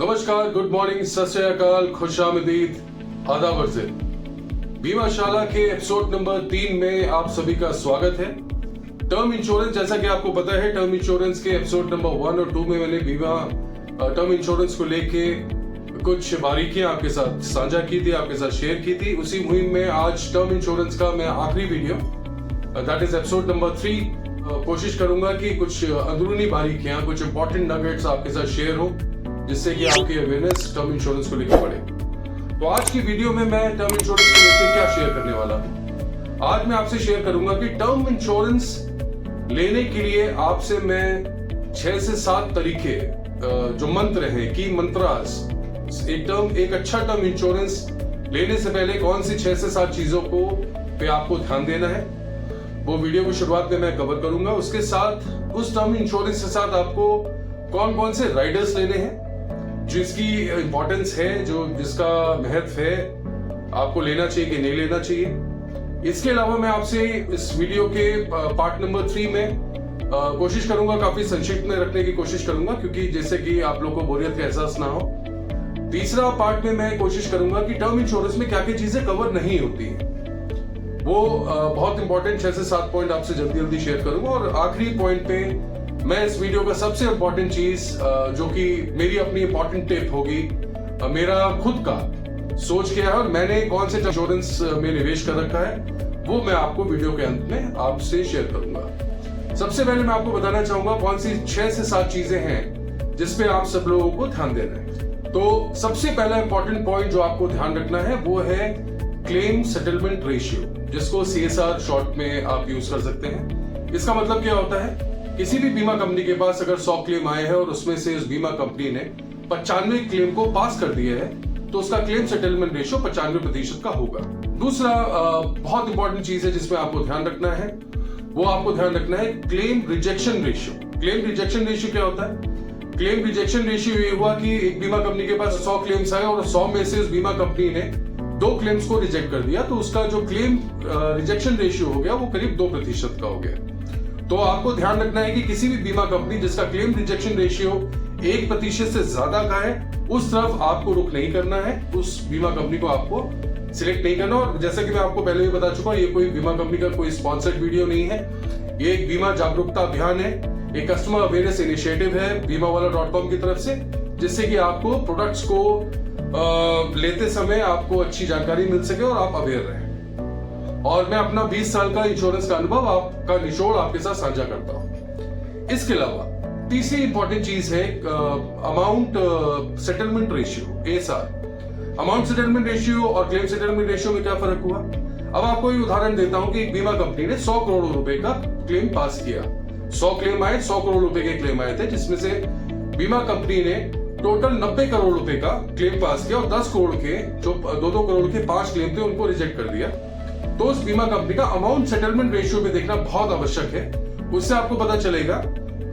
नमस्कार, good morning, सत श्री अकाल, खुशामदीद, आदाब अर्ज़। बीमाशाला के एपिसोड नंबर 3 में आप सभी का स्वागत है। टर्म इंश्योरेंस, जैसा कि आपको पता है, टर्म इंश्योरेंस के एपिसोड नंबर 1 और 2 में मैंने टर्म इंश्योरेंस को लेके कुछ बारीकियां आपके साथ साझा की थी, आपके साथ शेयर की थी। उसी मुहिम में आज टर्म इंश्योरेंस का मैं आखिरी video, that is episode number 3, कोशिश करूंगा कि कुछ अंदरूनी बारीकियां, कुछ इंपॉर्टेंट नगेट्स आपके साथ शेयर हो, जिससे कि आपकी अवेयरनेस टर्म इंश्योरेंस को लेकर बढ़े। तो आज की वीडियो में मैं टर्म इंश्योरेंस को लेकर क्या शेयर करने वाला हूँ। आज मैं आपसे शेयर करूंगा कि टर्म इंश्योरेंस लेने के लिए आपसे मैं 6 से 7 तरीके, जो मंत्र हैं, की मंत्रास, एक अच्छा टर्म इंश्योरेंस लेने से पहले कौन सी 6 से 7 चीजों को पे आपको ध्यान देना है, वो वीडियो की शुरुआत में मैं कवर करूंगा। उसके साथ उस टर्म इंश्योरेंस के साथ आपको कौन कौन से राइडर्स लेने हैं, जिसकी इंपॉर्टेंस है, जिसका महत्व है, आपको लेना चाहिए कि नहीं लेना चाहिए। इसके अलावा मैं आपसे इस वीडियो के पार्ट नंबर 3 में कोशिश करूंगा, काफी संक्षिप्त में रखने की कोशिश करूंगा, क्योंकि जैसे कि आप लोगों को बोरियत का एहसास ना हो। तीसरा पार्ट में मैं कोशिश करूंगा कि टर्म इंश्योरेंस में क्या क्या चीजें कवर नहीं होती है, वो बहुत इंपॉर्टेंट 6 से 7 पॉइंट आपसे जल्दी जल्दी शेयर करूंगा। और आखिरी पॉइंट पे मैं इस वीडियो का सबसे इंपॉर्टेंट चीज, जो कि मेरी अपनी इंपॉर्टेंट टिप होगी, मेरा खुद का सोच क्या है और मैंने कौन से इंश्योरेंस में निवेश कर रखा है, वो मैं आपको वीडियो के अंत में आपसे शेयर करूंगा। सबसे पहले मैं आपको बताना चाहूंगा कौन सी 6 से 7 चीजें हैं जिसपे आप सब लोगों को ध्यान देना है। तो सबसे पहला इंपॉर्टेंट पॉइंट जो आपको ध्यान रखना है वो है क्लेम सेटलमेंट रेशियो, जिसको CSR शॉर्ट में आप यूज कर सकते हैं। इसका मतलब क्या होता है, किसी भी बीमा कंपनी के पास अगर 100 क्लेम आए हैं और उसमें से उस बीमा कंपनी ने 95 क्लेम को पास कर दिए है, तो उसका क्लेम सेटलमेंट रेशियो 95% का होगा। दूसरा बहुत इंपॉर्टेंट चीज है जिसमें आपको ध्यान रखना है, वो आपको ध्यान रखना है claim rejection ratio. Claim rejection ratio क्या होता है? क्लेम रिजेक्शन रेशियो ये हुआ कि एक बीमा कंपनी के पास 100 क्लेम्स आए और 100 में से उस बीमा कंपनी ने 2 क्लेम्स को रिजेक्ट कर दिया, तो उसका जो क्लेम रिजेक्शन रेशियो हो गया वो करीब 2% का हो गया। तो आपको ध्यान रखना है कि किसी भी बीमा कंपनी जिसका क्लेम रिजेक्शन रेशियो 1% से ज्यादा का है, उस तरफ आपको रुख नहीं करना है, उस बीमा कंपनी को आपको सिलेक्ट नहीं करना। और जैसा कि मैं आपको पहले भी बता चुका हूं, ये कोई बीमा कंपनी का कोई स्पॉन्सर्ड वीडियो नहीं है, ये एक बीमा जागरूकता अभियान है, एक कस्टमर अवेयरनेस इनिशिएटिव है BIMAwala.com की तरफ से, जिससे कि आपको प्रोडक्ट्स को लेते समय आपको अच्छी जानकारी मिल सके और आप अवेयर रहें। और मैं अपना 20 साल का इंश्योरेंस का अनुभव आपका निचोड़ आपके साथ साझा करता हूं। इसके अलावा तीसरी इंपॉर्टेंट चीज है amount settlement ratio, ASR। Amount settlement ratio और क्लेम सेटलमेंट रेशियो में क्या फर्क हुआ? अब आपको एक उदाहरण देता हूं कि एक बीमा कंपनी ने 100 करोड़ रुपए का क्लेम पास किया। 100 क्लेम आए, 100 करोड़ रुपए के क्लेम आए थे, जिसमें से बीमा कंपनी ने टोटल 90 करोड़ रुपए का क्लेम पास किया और 10 करोड़ के, जो 2-2 करोड़ के 5 क्लेम थे, उनको रिजेक्ट कर दिया। तो उस बीमा कंपनी का अमाउंट सेटलमेंट रेशियो में देखना बहुत आवश्यक है। उससे आपको पता चलेगा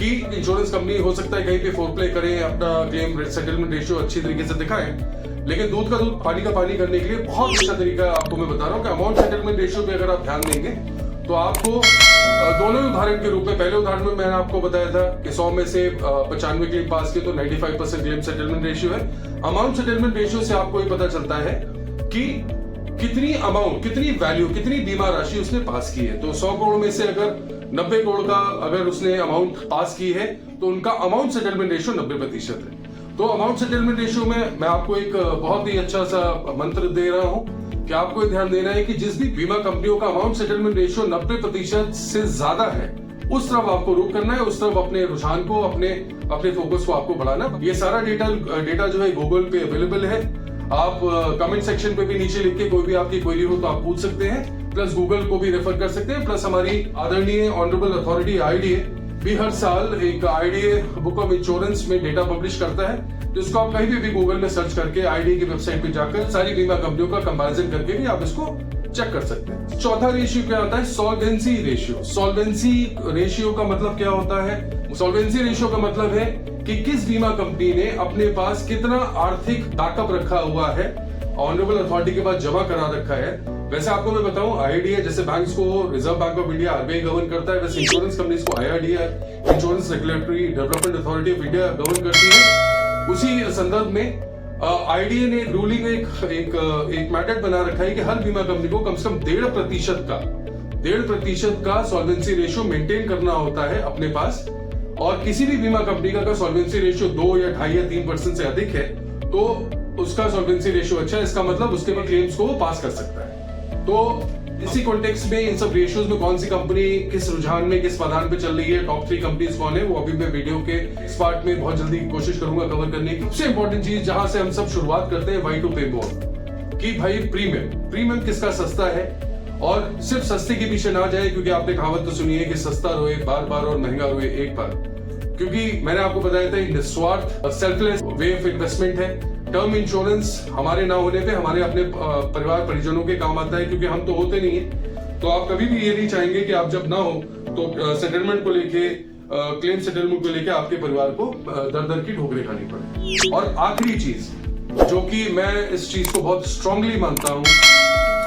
कि इंश्योरेंस कंपनी हो सकता है कहीं पे फोर प्ले करें, अपना क्लेम सेटलमेंट रेशियो अच्छी तरीके से दिखाएं, लेकिन दूध का दूध पानी का पानी करने के लिए बहुत अच्छा तरीका आपको मैं बता रहा हूं कि अमाउंट सेटलमेंट रेशियो पे अगर आप ध्यान देंगे तो आपको दोनों ही उदाहरण के रूप में, पहले उदाहरण में मैंने आपको बताया था कि 100 में से 95 क्लेम पास किए तो 95% क्लेम सेटलमेंट रेशियो है। अमाउंट सेटलमेंट रेशियो से आपको ये पता चलता है कि कितनी अमाउंट, कितनी वैल्यू, कितनी बीमा राशि उसने पास की है। तो 100 करोड़ में से अगर 90 करोड़ का अगर उसने अमाउंट पास की है, तो उनका अमाउंट सेटलमेंट रेशियो 90% है। तो अमाउंट सेटलमेंट रेशियो में मैं आपको एक बहुत ही अच्छा सा मंत्र दे रहा हूं कि आपको ध्यान देना है कि जिस भी बीमा कंपनियों का अमाउंट सेटलमेंट रेशियो 90% से ज्यादा है, उस तरफ आपको रुख करना है, उस तरफ अपने रुझान को, अपने फोकस को आपको बढ़ाना। ये सारा डेटा जो है गूगल पे अवेलेबल है। आप कमेंट सेक्शन पे भी नीचे लिख के कोई भी आपकी क्वेरी हो तो आप पूछ सकते हैं, प्लस गूगल को भी रेफर कर सकते हैं। प्लस हमारी आदरणीय ऑनरेबल अथॉरिटी IRDA भी हर साल एक IRDA बुक ऑफ इंश्योरेंस में डेटा पब्लिश करता है, तो इसको आप कहीं भी गूगल में सर्च करके IRDA की वेबसाइट पे जाकर सारी बीमा कंपनियों का कंपैरिजन करके भी आप इसको चेक कर सकते हैं। चौथा रेशियो क्या आता है? Solvency ratio. सॉल्वेंसी रेशियो का मतलब क्या होता है? सॉल्वेंसी रेशियो का मतलब है कि किस बीमा कंपनी ने अपने पास कितना आर्थिक बैकअप रखा हुआ है, ऑनरेबल अथॉरिटी के पास जमा करा रखा है। वैसे आपको मैं बताऊं, IRDA जैसे बैंक्स को reserve bank of India RBI govern करता है, वैसे इंश्योरेंस कंपनीज को IRDA insurance regulatory development authority of India govern करती है। उसी संदर्भ में आईडीए ने रूलिंग एक मैटर बना रखा है कि हर बीमा कंपनी को कम से कम 1.5% का सॉल्वेंसी रेशियो मेंटेन करना होता है अपने पास। और किसी भी बीमा कंपनी का अगर सॉल्वेंसी रेशियो 2 या 2.5 या 3% से अधिक है तो उसका सॉल्वेंसी रेशियो अच्छा है, इसका मतलब उसके भी क्लेम्स को वो पास कर सकता है। तो इसी कॉन्टेक्स्ट में इन सब रेशियोज में कौन सी कंपनी किस रुझान में किस मैदान पे चल रही है, टॉप 3 कंपनीज कौन है, वो अभी मैं वीडियो के इस पार्ट में बहुत जल्दी कोशिश करूंगा कवर करने की। सबसे इंपॉर्टेंट चीज जहां से हम सब शुरुआत करते हैं वाई टू पे मोर कि भाई प्रीमियम किसका सस्ता है। और सिर्फ सस्ते के पीछे ना जाए, क्योंकि आपने कहावत तो सुनी है कि सस्ता रोए बार बार और महंगा रोए एक बार। क्योंकि मैंने आपको बताया था निस्वार्थ सेल्फलेस वे ऑफ इन्वेस्टमेंट है। टर्म इंश्योरेंस हमारे ना होने पे हमारे अपने परिवार परिजनों के काम आता है, क्योंकि हम तो होते नहीं है। तो आप कभी भी ये नहीं चाहेंगे कि आप जब ना हो तो सेटलमेंट को लेके क्लेम सेटलमेंट को लेके आपके परिवार को दर दर की ठोकरें खानी पड़े। और आखिरी चीज जो कि मैं इस चीज को बहुत स्ट्रांगली मानता हूं,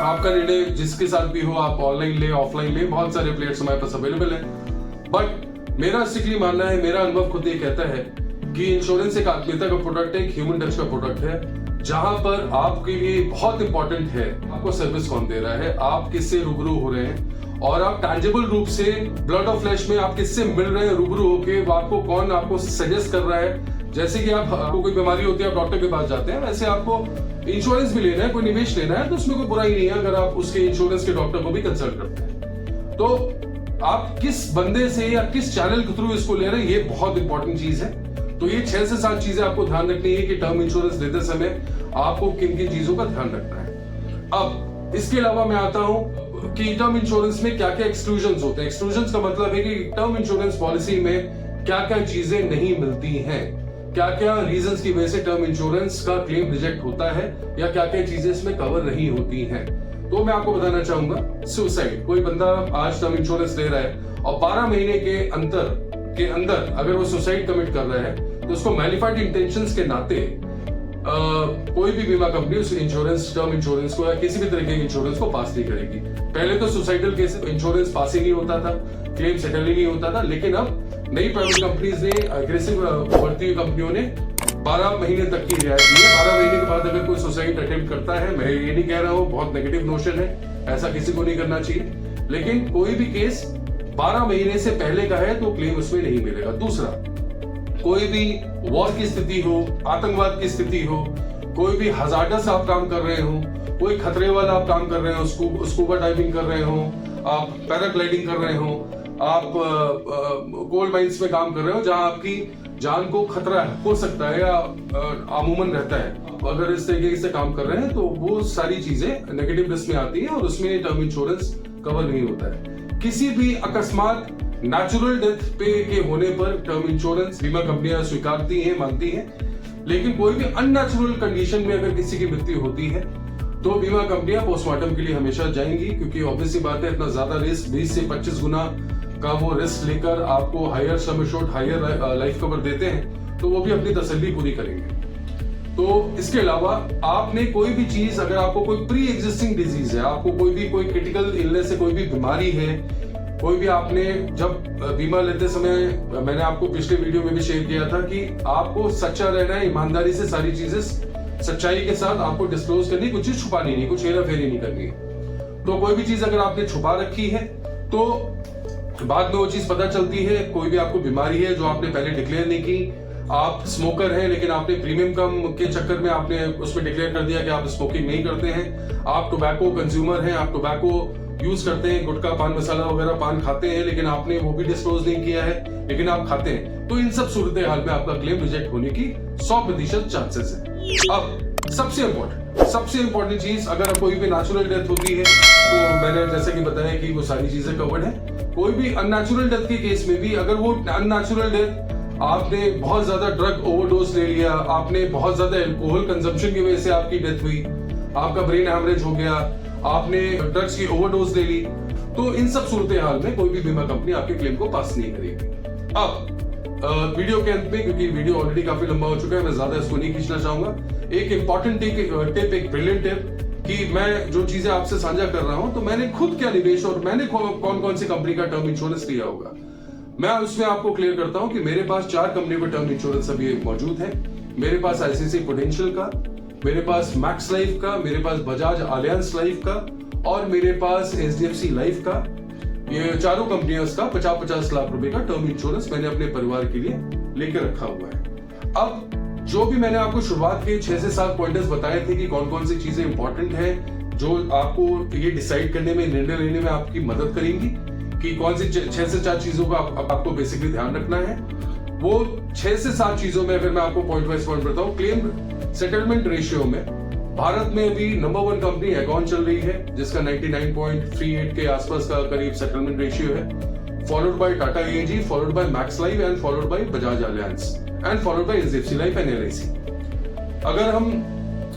आपका निर्णय जिसके साथ भी हो, आप ऑनलाइन ले ऑफलाइन ले, बहुत सारे प्लेयर्स हमारे पास अवेलेबल है। बट मेरा स्ट्रिक्टली मानना है, मेरा अनुभव खुद ये कहता है कि इंश्योरेंस एक आत्मीयता का प्रोडक्ट है, एक ह्यूमन टच का प्रोडक्ट है, जहां पर आपके लिए बहुत इंपॉर्टेंट है आपको सर्विस कौन दे रहा है, आप किससे रूबरू हो रहे हैं, और आप टैंजिबल रूप से ब्लड ऑफ फ्लैश में आप किससे मिल रहे हैं रूबरू होके, आपको कौन आपको सजेस्ट कर रहा है। जैसे कि आपको कोई बीमारी होती है आप डॉक्टर के पास जाते हैं, वैसे आपको इंश्योरेंस भी लेना है, कोई निवेश लेना है, तो उसमें कोई बुराई नहीं है अगर आप उसके इंश्योरेंस के डॉक्टर को भी कंसल्ट करते हैं। तो आप किस बंदे से या किस चैनल के थ्रू इसको ले रहे हैं, ये बहुत इंपॉर्टेंट चीज है। तो ये 6 से 7 चीजें आपको ध्यान रखनी है कि टर्म इंश्योरेंस लेते समय आपको किन किन चीजों का ध्यान रखना है। अब इसके अलावा मैं आता हूं कि टर्म इंश्योरेंस में क्या क्या एक्सक्लूजन्स होते हैं। एक्सक्लूजन्स का मतलब है कि टर्म इंश्योरेंस पॉलिसी में क्या क्या चीजें नहीं मिलती हैं, क्या क्या रीजंस की वजह से टर्म इंश्योरेंस का क्लेम रिजेक्ट होता है, या क्या क्या चीजें इसमें कवर नहीं होती हैं। तो मैं आपको बताना चाहूंगा, सुसाइड, कोई बंदा आज टर्म इंश्योरेंस ले रहा है और 12 महीने के अंदर अगर वो सुसाइड कमिट कर रहा है तो उसको मैलिफाइड इंटेंशंस के नाते कोई भी बीमा कंपनी उस टर्म इंश्योरेंस को या किसी भी तरह के इंश्योरेंस को पास नहीं करेगी। पहले तो सुसाइडल केस इंश्योरेंस पास ही नहीं होता था, क्लेम सेटल ही नहीं होता था, लेकिन अब नई प्राइवेट कंपनीज ने, अग्रेसिव बढ़ती हुई कंपनियों ने 12 महीने तक की रियायत दी है। 12 महीने के बाद अगर कोई सुसाइड अटेम्प्ट करता है, मैं ये नहीं कह रहा हूँ, बहुत नेगेटिव नोशन है, ऐसा किसी को नहीं करना चाहिए, लेकिन कोई भी केस 12 महीने से पहले का है तो क्लेम उसमें नहीं मिलेगा। दूसरा, कोई भी वॉर की स्थिति हो, आतंकवाद की स्थिति हो, कोई भी हजार्डस आप काम कर रहे हो, कोई खतरे वाला आप काम कर रहे हो, स्कूबा डाइविंग कर रहे हो, आप पैराग्लाइडिंग कर रहे हो, आप कोल माइंस में काम कर रहे हो जहां आपकी जान को खतरा हो सकता है या अमूमन रहता है, अगर इस तरीके से काम कर रहे हैं तो वो सारी चीजें नेगेटिव लिस्ट में आती है और उसमें टर्म इंश्योरेंस कवर नहीं होता है। किसी भी अकस्मात नेचुरल डेथ पे के होने पर टर्म इंश्योरेंस बीमा कंपनियां स्वीकारती हैं, मानती हैं, लेकिन कोई भी अननेचुरल कंडीशन में अगर किसी की मृत्यु होती है तो बीमा कंपनियां पोस्टमार्टम के लिए हमेशा जाएंगी, क्योंकि ऑब्वियसली बात है, इतना ज्यादा रिस्क 20 से 25 गुना का वो रिस्क लेकर आपको higher sum assured, higher life cover देते हैं, तो वो भी अपनी तसल्ली पूरी करेंगे। तो इसके अलावा आपने कोई भी चीज, अगर आपको कोई प्री एग्जिस्टिंग डिजीज है, आपको कोई क्रिटिकल इलनेस है, कोई भी बीमारी है, कोई भी, आपने जब बीमा लेते समय, मैंने आपको पिछले वीडियो में भी शेयर किया था कि आपको सच्चा रहना है, ईमानदारी से सारी चीजें सच्चाई के साथ आपको डिस्क्लोज करनी, कुछ चीज छुपानी नहीं, कुछ हेरा फेरी नहीं करनी है। तो कोई भी चीज अगर आपने छुपा रखी है तो बाद में वो चीज पता चलती है। कोई भी आपको बीमारी है जो आपने पहले डिक्लेयर नहीं की, आप स्मोकर हैं लेकिन आपने प्रीमियम कम के चक्कर में आपने उसमें डिक्लेयर कर दिया कि आप स्मोकिंग नहीं करते हैं, आप टोबैको कंज्यूमर हैं, आप टोबैको यूज करते हैं, गुटखा पान मसाला वगैरह पान खाते हैं, लेकिन आपने वो भी डिस्क्लोज नहीं किया है, लेकिन आप खाते हैं, तो इन सब सूरत हाल में आपका क्लेम रिजेक्ट होने की 100% चांसेस है। अब सबसे इंपॉर्टेंट चीज, अगर कोई भी नेचुरल डेथ होती है तो मैंने जैसे कि बताया कि वो सारी चीजें कवर्ड है। कोई भी अननेचुरल डेथ के केस में भी, अगर वो अननेचुरल डेथ, आपने बहुत ज्यादा ड्रग ओवरडोज ले लिया, आपने बहुत ज्यादा अल्कोहल कंजम्पशन की वजह से आपकी डेथ हुई, आपका ब्रेन हैमरेज हो गया, आपने ड्रग्स की ओवरडोज ले ली, तो इन सब सूरत हाल में कोई भी बीमा कंपनी आपके क्लेम को पास नहीं करेगी। अब वीडियो के अंत में, क्योंकि वीडियो ऑलरेडी काफी लंबा हो चुका है, मैं ज्यादा इसको नहीं खींचना चाहूंगा, एक इंपॉर्टेंट टिप, एक ब्रिलियंट टिप कि मैं जो चीजें आपसे साझा कर रहा हूं, तो मैंने खुद क्या निवेश और मैंने कौन कौन सी कंपनी का टर्म इंश्योरेंस लिया होगा, मैं उसमें आपको क्लियर करता हूं कि मेरे पास 4 कंपनी का टर्म इंश्योरेंस अभी मौजूद है। मेरे पास आईसीआईसीआई प्रूडेंशियल का, मेरे पास मैक्स लाइफ का, मेरे पास बजाज अलियांज लाइफ का और मेरे पास एचडीएफसी लाइफ का। ये चारों कंपनियों का 50-50 लाख रुपए का टर्म इंश्योरेंस मैंने अपने परिवार के लिए लेकर रखा हुआ है। अब जो भी मैंने आपको शुरुआत के 6 से 7 पॉइंटर्स बताए थे कि कौन कौन सी चीजें इंपॉर्टेंट है जो आपको ये डिसाइड करने में, निर्णय लेने में आपकी मदद करेंगी कि कौन सी 6 से 4 चीजों का आपको बेसिकली ध्यान रखना है। वो 6 से 7 चीजों में अगर मैं आपको पॉइंट वाइज पॉइंट बताऊं, क्लेम सेटलमेंट रेशियो में भारत में अभी नंबर 1 कंपनी एगॉन चल रही है जिसका 99.38 के आसपास का करीब सेटलमेंट रेशियो है, followed by Tata AAG, followed by max life and followed by Bajaj Allianz and followed by HDFC life and LIC. अगर हम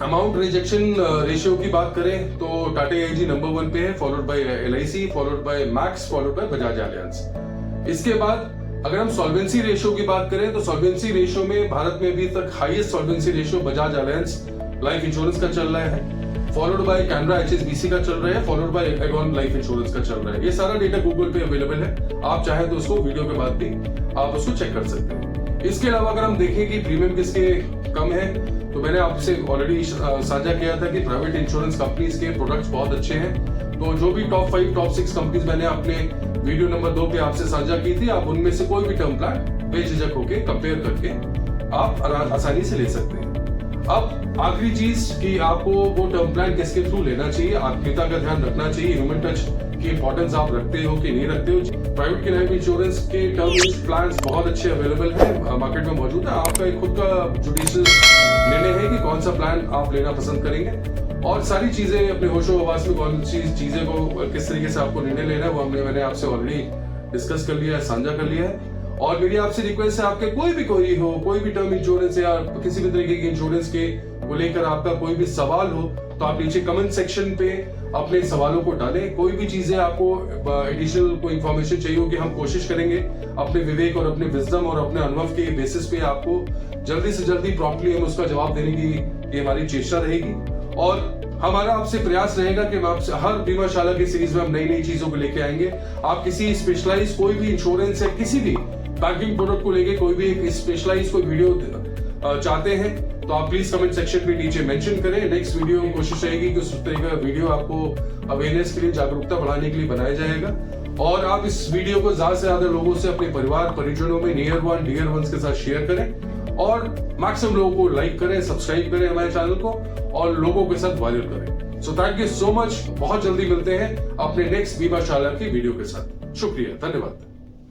अमाउंट रिजेक्शन रेशियो की बात करें तो टाटा एएजी नंबर 1 पे है, followed by LIC, followed by max, followed by Bajaj Allianz. इसके बाद अगर हम सॉल्वेंसी रेशियो की बात करें तो सॉल्वेंसी रेशियो में भारत में अभी तक highest solvency ratio Bajaj Allianz life insurance का चल रहा है, फॉलोड बाय कैनरा एचएसबीसी का चल रहा है, followed by Aegon life insurance का चल रहा है। ये सारा डेटा गूगल पे अवेलेबल है, आप चाहे तो उसको वीडियो के बाद भी आप उसको चेक कर सकते हैं। इसके अलावा अगर हम देखें कि प्रीमियम किसके कम है तो मैंने आपसे ऑलरेडी साझा किया था कि प्राइवेट इंश्योरेंस कंपनीज के प्रोडक्ट्स बहुत अच्छे हैं। तो जो भी टॉप 5 टॉप 6 कंपनीज मैंने अपने वीडियो नंबर 2 पे आपसे साझा की थी, आप उनमें से कोई भी टर्म प्लान बेझिझक होके कंपेयर करके आप आसानी से ले सकते हैं। अब आखिरी चीज कि आपको वो टर्म प्लान किसके थ्रू लेना चाहिए, आत्मीयता का ध्यान रखना चाहिए, ह्यूमन टच की इंपॉर्टेंस आप रखते हो कि नहीं रखते हो। प्राइवेट के लाइफ इंश्योरेंस के टर्म प्लान बहुत अच्छे अवेलेबल है, मार्केट में मौजूद है। आपका एक खुद का जुडिशियल निर्णय है कि कौन सा प्लान आप लेना पसंद करेंगे और सारी चीजें अपने होशो हवास में कौन सी चीजें को किस तरीके से आपको निर्णय लेना है वो मैंने आपसे ऑलरेडी डिस्कस कर लिया है, साझा कर लिया है। और मेरी आपसे रिक्वेस्ट है, आपके कोई भी क्वेरी हो, कोई भी टर्म इंश्योरेंस या किसी भी तरीके के इंश्योरेंस के को लेकर आपका कोई भी सवाल हो तो आप नीचे कमेंट सेक्शन पे अपने सवालों को डालें। कोई भी चीजें आपको एडिशनल कोई इंफॉर्मेशन चाहिए होगी, हम कोशिश करेंगे अपने विवेक और अपने विजडम और अपने अनुभव के बेसिस पे आपको जल्दी से जल्दी प्रॉम्प्टली हम उसका जवाब देने की हमारी चेष्टा रहेगी। और हमारा आपसे प्रयास रहेगा कि हम आपसे हर बीमाशाला की सीरीज में हम नई नई चीजों को लेके आएंगे। आप किसी स्पेशलाइज कोई भी इंश्योरेंस या किसी भी बैंकिंग प्रोडक्ट को लेके कोई भी एक स्पेशलाइज कोई वीडियो चाहते हैं तो आप प्लीज कमेंट सेक्शन पे नीचे मेंशन करें। नेक्स्ट वीडियो में कोशिश रहेगी कि उस तरह का वीडियो आपको अवेयरनेस के लिए, जागरूकता बढ़ाने के लिए बनाया जाएगा। और आप इस वीडियो को ज्यादा से ज्यादा लोगों से, अपने परिवार परिजनों में, नियर वन डियर वंस के साथ शेयर करें और मैक्सिमम लोगों को लाइक करें, सब्सक्राइब करें हमारे चैनल को और लोगों के साथ वायरल करें। So thank you so much. बहुत जल्दी मिलते हैं अपने नेक्स्ट बीमाशाला की वीडियो के साथ। शुक्रिया, धन्यवाद।